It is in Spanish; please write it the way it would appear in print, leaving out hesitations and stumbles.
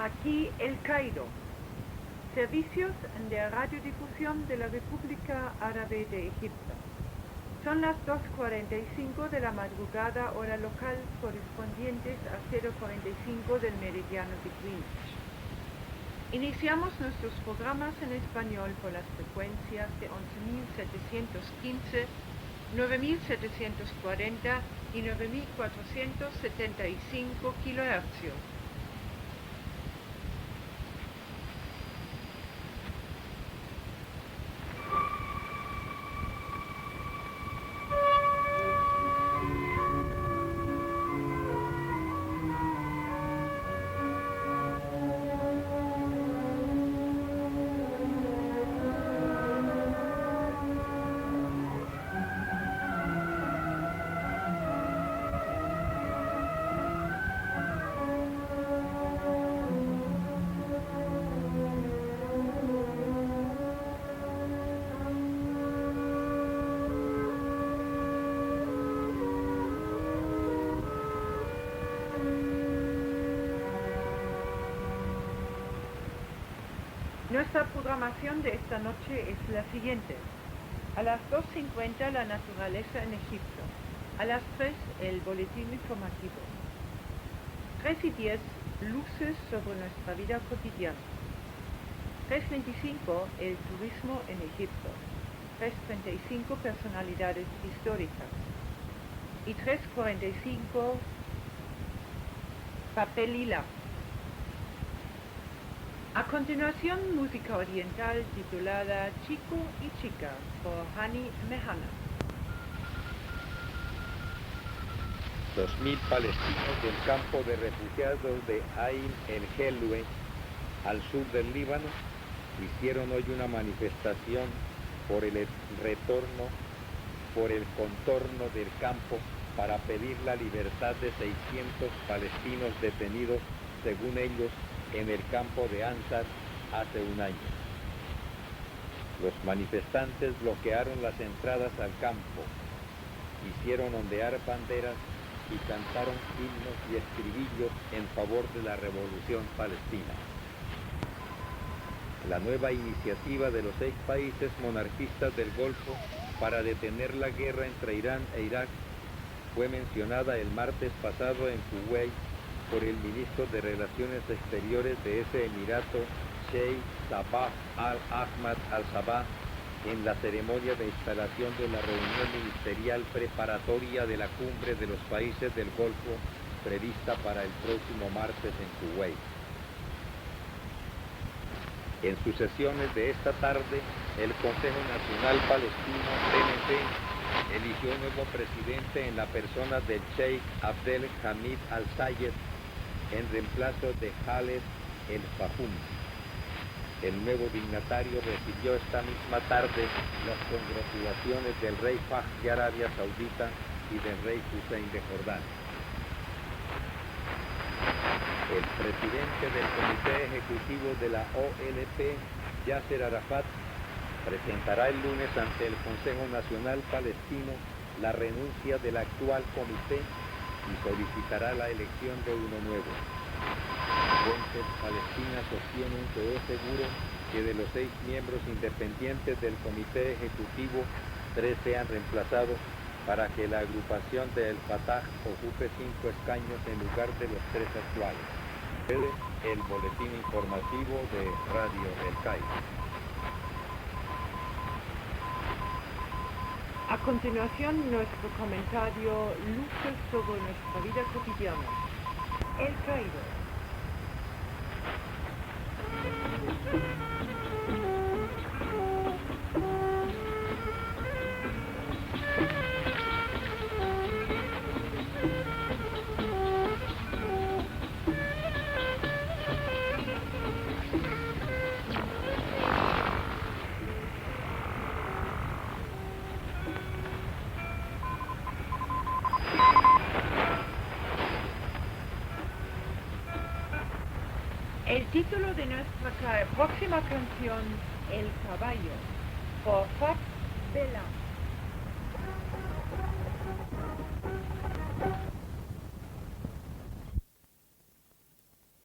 Aquí El Cairo. Servicios de radiodifusión de la República Árabe de Egipto. Son las 2:45 de la madrugada hora local, correspondientes a 0:45 del meridiano de Greenwich. Iniciamos nuestros programas en español por las frecuencias de 11.715, 9.740 y 9.475 kHz. Nuestra programación de esta noche es la siguiente. A las 2:50 la naturaleza en Egipto. A las 3 el boletín informativo. 3:10 luces sobre nuestra vida cotidiana. 3:25 el turismo en Egipto. 3:35 personalidades históricas. Y 3:45 papel lila. A continuación, música oriental titulada Chico y Chica por Hani Mehana. 2.000 palestinos del campo de refugiados de Ain el-Helwe, al sur del Líbano, hicieron hoy una manifestación por el contorno del campo para pedir la libertad de 600 palestinos detenidos, según ellos, en el campo de Ansar hace un año. Los manifestantes bloquearon las entradas al campo, hicieron ondear banderas y cantaron himnos y estribillos en favor de la revolución palestina. La nueva iniciativa de los 6 países monarquistas del Golfo para detener la guerra entre Irán e Irak fue mencionada el martes pasado en Kuwait por el ministro de Relaciones Exteriores de ese emirato, Sheikh Sabah al-Ahmad al-Sabah, en la ceremonia de instalación de la reunión ministerial preparatoria de la cumbre de los países del Golfo, prevista para el próximo martes en Kuwait. En sus sesiones de esta tarde, el Consejo Nacional Palestino, CNP, eligió nuevo presidente en la persona del Sheikh Abdel Hamid al-Sayed, en reemplazo de Khaled el-Fahum. El nuevo dignatario recibió esta misma tarde las congratulaciones del rey Fahd de Arabia Saudita y del rey Hussein de Jordania. El presidente del Comité Ejecutivo de la OLP, Yasser Arafat, presentará el lunes ante el Consejo Nacional Palestino la renuncia del actual comité y solicitará la elección de uno nuevo. Fuentes palestinas sostienen que es seguro que de los 6 miembros independientes del Comité Ejecutivo, 3 sean reemplazados para que la agrupación del Fatah ocupe 5 escaños en lugar de los 3 actuales. El boletín informativo de Radio El Cairo. A continuación, nuestro comentario luces sobre nuestra vida cotidiana. El Cairo. El título de nuestra próxima canción, El Caballo, por Fat